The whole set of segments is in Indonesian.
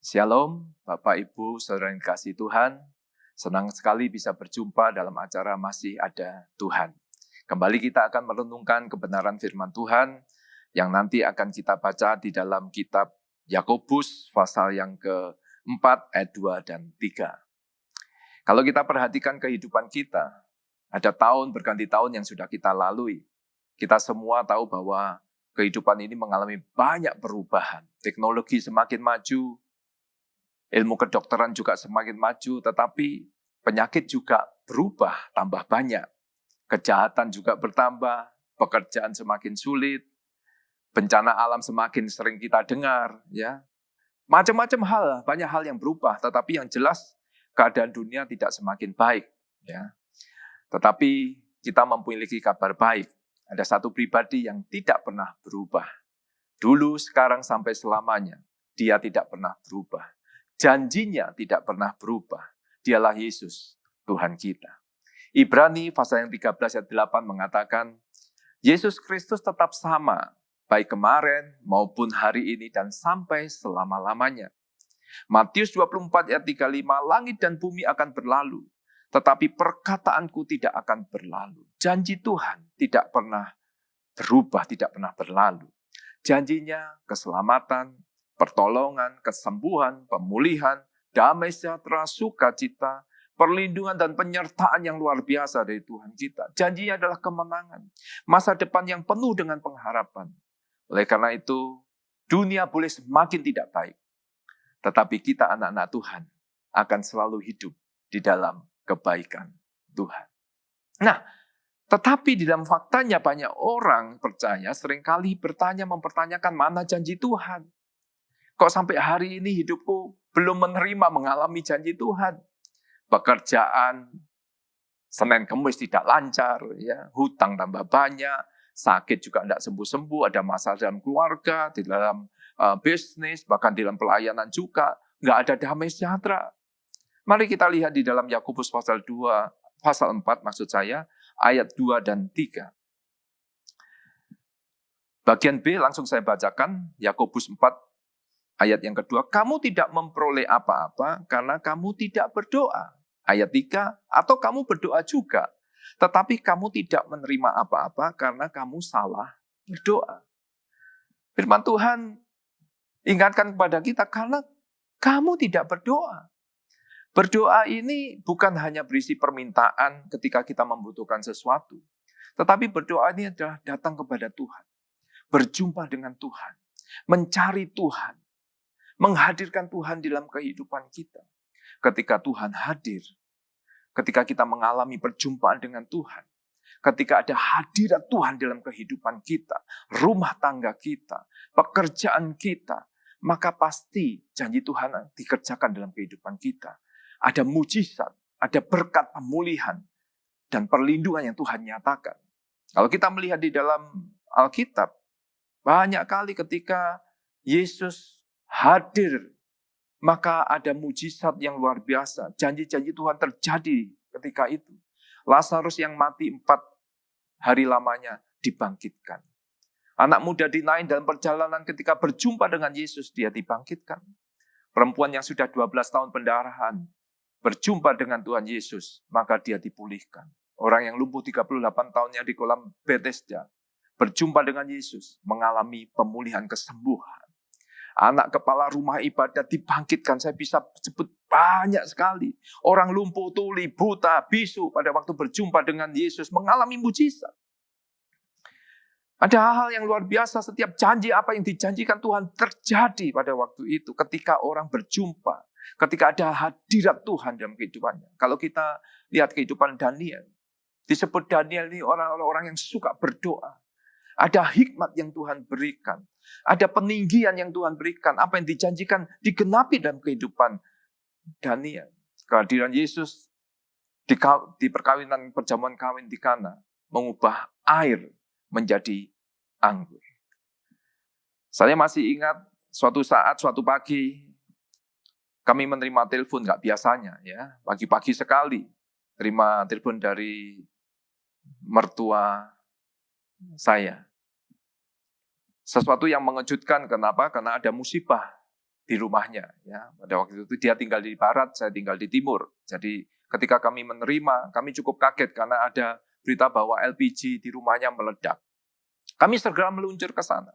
Shalom, Bapak Ibu, Saudara yang dikasihi Tuhan. Senang sekali bisa berjumpa dalam acara Masih Ada Tuhan. Kembali kita akan merenungkan kebenaran firman Tuhan yang nanti akan kita baca di dalam kitab Yakobus pasal yang ke-4 ayat 2 dan 3. Kalau kita perhatikan kehidupan kita, ada tahun berganti tahun yang sudah kita lalui. Kita semua tahu bahwa kehidupan ini mengalami banyak perubahan. Teknologi semakin maju, ilmu kedokteran juga semakin maju, tetapi penyakit juga berubah, tambah banyak. Kejahatan juga bertambah, pekerjaan semakin sulit, bencana alam semakin sering kita dengar, ya. Macam-macam hal, banyak hal yang berubah, tetapi yang jelas keadaan dunia tidak semakin baik, ya. Tetapi kita memiliki kabar baik. Ada satu pribadi yang tidak pernah berubah. Dulu, sekarang, sampai selamanya, dia tidak pernah berubah. Janjinya tidak pernah berubah. Dialah Yesus, Tuhan kita. Ibrani pasal yang 13 ayat 8 mengatakan, Yesus Kristus tetap sama, baik kemarin maupun hari ini dan sampai selama-lamanya. Matius 24 ayat 35, langit dan bumi akan berlalu, tetapi perkataanku tidak akan berlalu. Janji Tuhan tidak pernah berubah, tidak pernah berlalu. Janjinya keselamatan, pertolongan, kesembuhan, pemulihan, damai sejahtera, sukacita, perlindungan dan penyertaan yang luar biasa dari Tuhan kita. Janjinya adalah kemenangan, masa depan yang penuh dengan pengharapan. Oleh karena itu, dunia boleh semakin tidak baik, tetapi kita anak-anak Tuhan akan selalu hidup di dalam kebaikan Tuhan. Nah, tetapi di dalam faktanya banyak orang percaya seringkali mempertanyakan mana janji Tuhan. Kok sampai hari ini hidupku belum menerima mengalami janji Tuhan. Pekerjaan Senin Kemis tidak lancar, ya, hutang tambah banyak, sakit juga tidak sembuh-sembuh, ada masalah dalam keluarga, di dalam bisnis, bahkan di dalam pelayanan juga, nggak ada damai sejahtera. Mari kita lihat di dalam Yakobus pasal 4 maksud saya, ayat 2 dan 3. Bagian B langsung saya bacakan, Yakobus 4 ayat yang kedua. Kamu tidak memperoleh apa-apa karena kamu tidak berdoa. Ayat 3, atau kamu berdoa juga, tetapi kamu tidak menerima apa-apa karena kamu salah berdoa. Firman Tuhan ingatkan kepada kita karena kamu tidak berdoa. Berdoa ini bukan hanya berisi permintaan ketika kita membutuhkan sesuatu. Tetapi berdoa ini adalah datang kepada Tuhan. Berjumpa dengan Tuhan. Mencari Tuhan. Menghadirkan Tuhan dalam kehidupan kita. Ketika Tuhan hadir. Ketika kita mengalami perjumpaan dengan Tuhan. Ketika ada hadirat Tuhan dalam kehidupan kita. Rumah tangga kita. Pekerjaan kita. Maka pasti janji Tuhan dikerjakan dalam kehidupan kita. Ada mujizat, ada berkat pemulihan, dan perlindungan yang Tuhan nyatakan. Kalau kita melihat di dalam Alkitab, banyak kali ketika Yesus hadir, maka ada mujizat yang luar biasa. Janji-janji Tuhan terjadi ketika itu. Lazarus yang mati 4 hari lamanya dibangkitkan. Anak muda di Nain dalam perjalanan ketika berjumpa dengan Yesus, dia dibangkitkan. Perempuan yang sudah 12 tahun pendarahan, berjumpa dengan Tuhan Yesus, maka dia dipulihkan. Orang yang lumpuh 38 tahunnya di kolam Bethesda, berjumpa dengan Yesus, mengalami pemulihan kesembuhan. Anak kepala rumah ibadat dibangkitkan, saya bisa sebut banyak sekali. Orang lumpuh, tuli, buta, bisu, pada waktu berjumpa dengan Yesus, mengalami mujizat. Ada hal-hal yang luar biasa, setiap janji apa yang dijanjikan Tuhan terjadi pada waktu itu. Ketika orang berjumpa, ketika ada hadirat Tuhan dalam kehidupannya. Kalau kita lihat kehidupan Daniel, disebut Daniel ini orang-orang yang suka berdoa. Ada hikmat yang Tuhan berikan. Ada peninggian yang Tuhan berikan. Apa yang dijanjikan digenapi dalam kehidupan Daniel. Kehadiran Yesus di perkawinan perjamuan kawin di Kana mengubah air menjadi anggur. Saya masih ingat suatu saat, suatu pagi, kami menerima telepon, nggak biasanya, ya, pagi-pagi sekali, terima telepon dari mertua saya. Sesuatu yang mengejutkan, kenapa? Karena ada musibah di rumahnya. Ya, pada waktu itu dia tinggal di barat, saya tinggal di timur. Jadi ketika kami menerima, kami cukup kaget karena ada berita bahwa LPG di rumahnya meledak. Kami segera meluncur ke sana.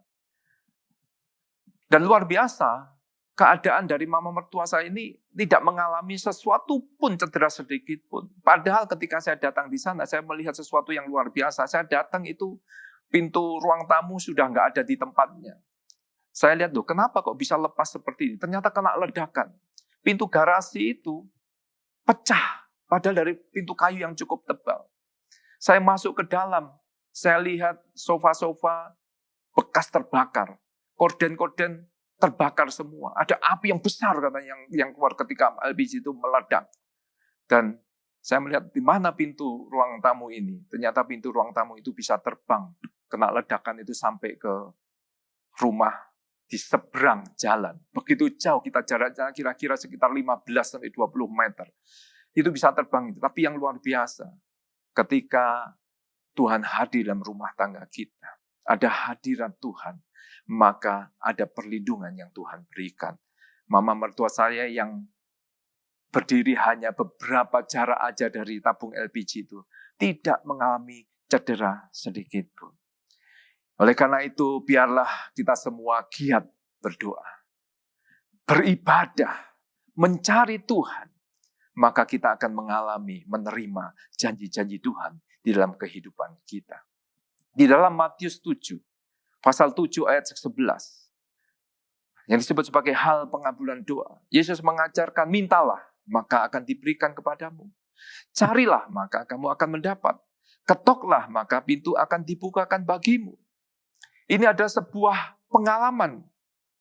Dan luar biasa, keadaan dari mama mertua saya ini tidak mengalami sesuatu pun cedera sedikit pun. Padahal ketika saya datang di sana, saya melihat sesuatu yang luar biasa. Saya datang itu, pintu ruang tamu sudah nggak ada di tempatnya. Saya lihat, loh, kenapa kok bisa lepas seperti ini? Ternyata kena ledakan. Pintu garasi itu pecah, padahal dari pintu kayu yang cukup tebal. Saya masuk ke dalam, saya lihat sofa-sofa bekas terbakar. Korden-korden terbakar semua. Ada api yang besar katanya yang keluar ketika LPG itu meledak. Dan saya melihat di mana pintu ruang tamu ini. Ternyata pintu ruang tamu itu bisa terbang. Kena ledakan itu sampai ke rumah di seberang jalan. Begitu jauh kita jaraknya kira-kira sekitar 15-20 meter. Itu bisa terbang. Tapi yang luar biasa, ketika Tuhan hadir dalam rumah tangga kita, ada hadirat Tuhan, maka ada perlindungan yang Tuhan berikan. Mama mertua saya yang berdiri hanya beberapa jarak aja dari tabung LPG itu, tidak mengalami cedera sedikit pun. Oleh karena itu, biarlah kita semua giat berdoa, beribadah, mencari Tuhan, maka kita akan mengalami, menerima janji-janji Tuhan di dalam kehidupan kita. Di dalam Matius 7, pasal 7 ayat 11, yang disebut sebagai hal pengabulan doa. Yesus mengajarkan, mintalah, maka akan diberikan kepadamu. Carilah, maka kamu akan mendapat. Ketoklah, maka pintu akan dibukakan bagimu. Ini adalah sebuah pengalaman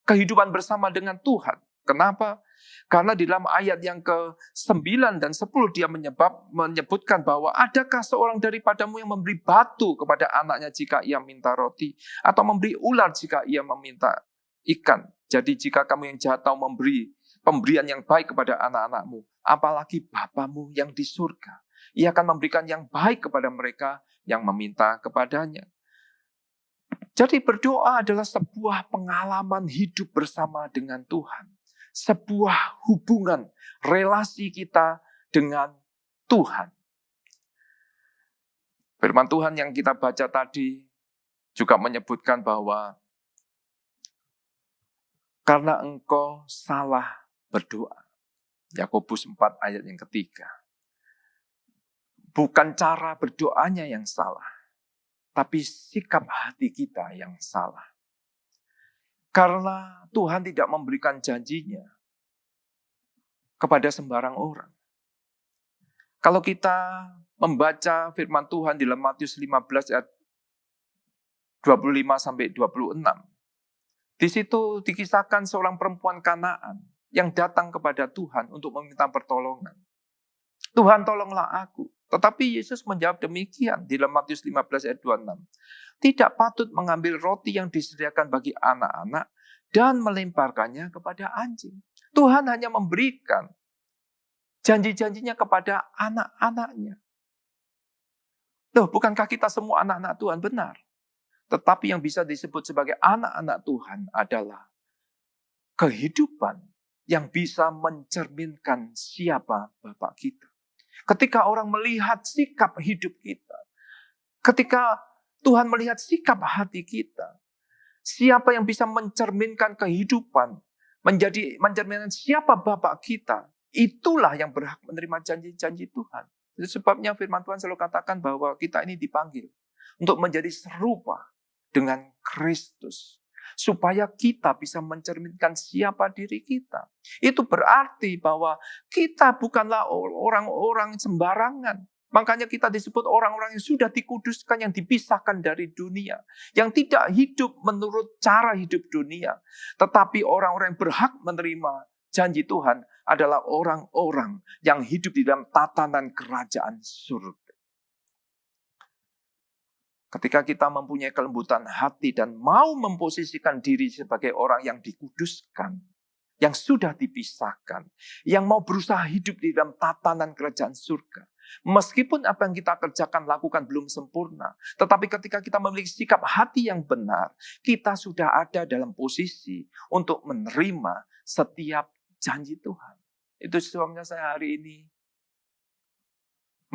kehidupan bersama dengan Tuhan. Kenapa? Karena di dalam ayat yang ke-9 dan 10 dia menyebutkan bahwa adakah seorang daripadamu yang memberi batu kepada anaknya jika ia minta roti, atau memberi ular jika ia meminta ikan. Jadi jika kamu yang jahat tahu memberi pemberian yang baik kepada anak-anakmu, apalagi Bapamu yang di surga, ia akan memberikan yang baik kepada mereka yang meminta kepadanya. Jadi berdoa adalah sebuah pengalaman hidup bersama dengan Tuhan. Sebuah hubungan, relasi kita dengan Tuhan. Firman Tuhan yang kita baca tadi juga menyebutkan bahwa karena engkau salah berdoa. Yakobus 4 ayat yang ketiga. Bukan cara berdoanya yang salah, tapi sikap hati kita yang salah. Karena Tuhan tidak memberikan janjinya kepada sembarang orang. Kalau kita membaca firman Tuhan di dalam Matius 15 ayat 25-26, di situ dikisahkan seorang perempuan Kanaan yang datang kepada Tuhan untuk meminta pertolongan. Tuhan, tolonglah aku. Tetapi Yesus menjawab demikian di dalam Matius 15 ayat 26. Tidak patut mengambil roti yang disediakan bagi anak-anak dan melemparkannya kepada anjing. Tuhan hanya memberikan janji-janjinya kepada anak-anaknya. Loh, bukankah kita semua anak-anak Tuhan? Benar. Tetapi yang bisa disebut sebagai anak-anak Tuhan adalah kehidupan yang bisa mencerminkan siapa Bapa kita. Ketika orang melihat sikap hidup kita, ketika Tuhan melihat sikap hati kita, siapa yang bisa mencerminkan kehidupan, mencerminkan siapa Bapa kita, itulah yang berhak menerima janji-janji Tuhan. Itu sebabnya firman Tuhan selalu katakan bahwa kita ini dipanggil untuk menjadi serupa dengan Kristus. Supaya kita bisa mencerminkan siapa diri kita. Itu berarti bahwa kita bukanlah orang-orang sembarangan. Makanya kita disebut orang-orang yang sudah dikuduskan, yang dipisahkan dari dunia. Yang tidak hidup menurut cara hidup dunia. Tetapi orang-orang yang berhak menerima janji Tuhan adalah orang-orang yang hidup di dalam tatanan kerajaan surga. Ketika kita mempunyai kelembutan hati dan mau memposisikan diri sebagai orang yang dikuduskan, yang sudah dipisahkan, yang mau berusaha hidup di dalam tatanan kerajaan surga. Meskipun apa yang kita kerjakan, lakukan belum sempurna, tetapi ketika kita memiliki sikap hati yang benar, kita sudah ada dalam posisi untuk menerima setiap janji Tuhan. Itu sebabnya saya hari ini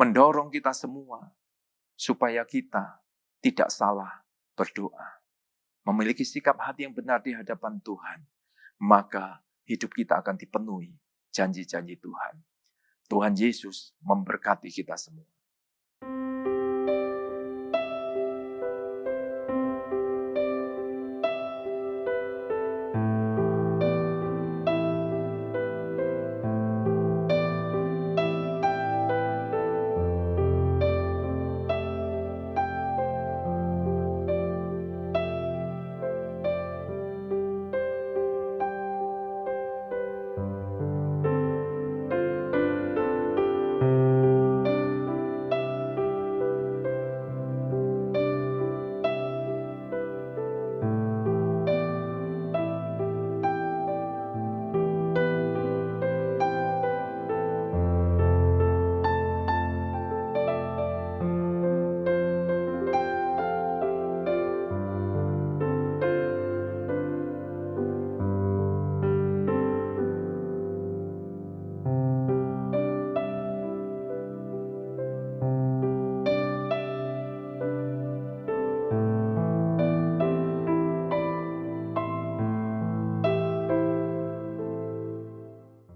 mendorong kita semua supaya kita tidak salah berdoa. Memiliki sikap hati yang benar di hadapan Tuhan. Maka hidup kita akan dipenuhi janji-janji Tuhan. Tuhan Yesus memberkati kita semua.